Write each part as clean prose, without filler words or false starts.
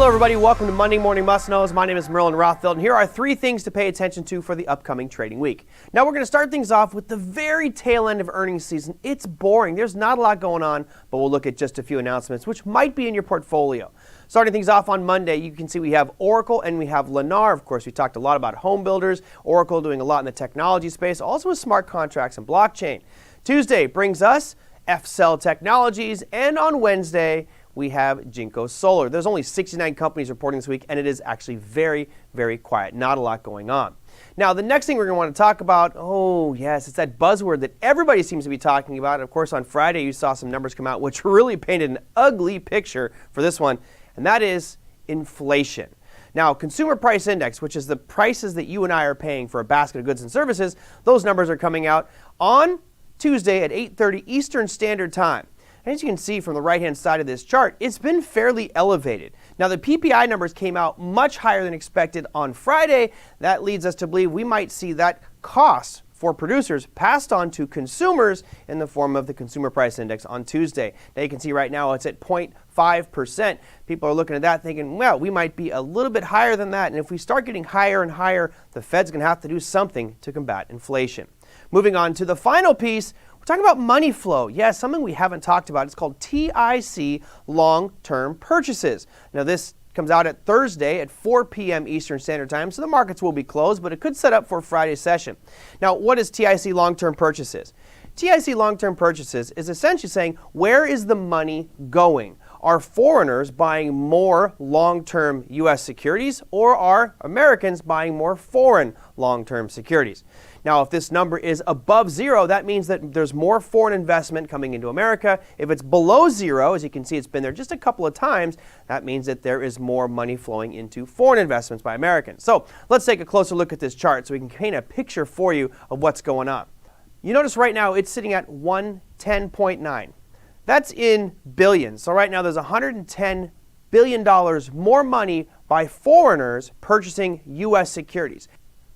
Hello everybody, welcome to Monday Morning Must Knows. My name is Merlin Rothfeld, and here are 3 things to pay attention to for the upcoming trading week. Now we're going to start things off with the very tail end of earnings season. It's boring, there's not a lot going on, but we'll look at just a few announcements which might be in your portfolio. Starting things off on Monday, you can see we have Oracle and we have Lennar. Of course, we talked a lot about home builders, Oracle doing a lot in the technology space, also with smart contracts and blockchain. Tuesday brings us F-Cell Technologies, and on Wednesday, we have Jinko Solar. There's only 69 companies reporting this week, and it is actually very, very quiet. Not a lot going on. Now, the next thing we're going to want to talk about, oh yes, it's that buzzword that everybody seems to be talking about. Of course, on Friday, you saw some numbers come out which really painted an ugly picture for this one, and that is inflation. Now, Consumer Price Index, which is the prices that you and I are paying for a basket of goods and services, those numbers are coming out on Tuesday at 8:30 Eastern Standard Time. As you can see from the right-hand side of this chart, it's been fairly elevated. Now, the PPI numbers came out much higher than expected on Friday. That leads us to believe we might see that cost for producers passed on to consumers in the form of the Consumer Price Index on Tuesday. Now, you can see right now it's at 0.5%. People are looking at that thinking, well, we might be a little bit higher than that. And if we start getting higher and higher, the Fed's going to have to do something to combat inflation. Moving on to the final piece, talking about money flow. Yes, something we haven't talked about. It's called TIC long-term purchases. Now this comes out at Thursday at 4 p.m. Eastern Standard Time, so the markets will be closed, but it could set up for Friday's session. Now, what is TIC long-term purchases? TIC long-term purchases is essentially saying, where is the money going? Are foreigners buying more long-term U.S. securities, or are Americans buying more foreign long-term securities? Now, if this number is above 0, that means that there's more foreign investment coming into America. If it's below 0, as you can see, it's been there just a couple of times, that means that there is more money flowing into foreign investments by Americans. So let's take a closer look at this chart so we can paint a picture for you of what's going on. You notice right now it's sitting at 110.9. That's in billions. So right now there's $110 billion more money by foreigners purchasing U.S. securities.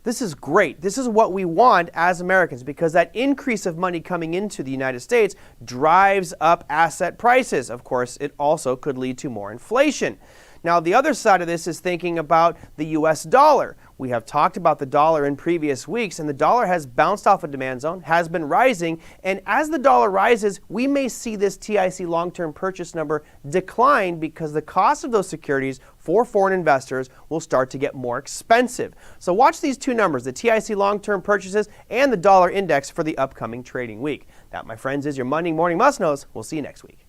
This is great. This is what we want as Americans, because that increase of money coming into the United States drives up asset prices. Of course, it also could lead to more inflation. Now, the other side of this is thinking about the U.S. dollar. We have talked about the dollar in previous weeks, and the dollar has bounced off a demand zone, has been rising, and as the dollar rises, we may see this TIC long-term purchase number decline because the cost of those securities for foreign investors will start to get more expensive. So watch these two numbers, the TIC long-term purchases and the dollar index for the upcoming trading week. That, my friends, is your Monday Morning Must Knows. We'll see you next week.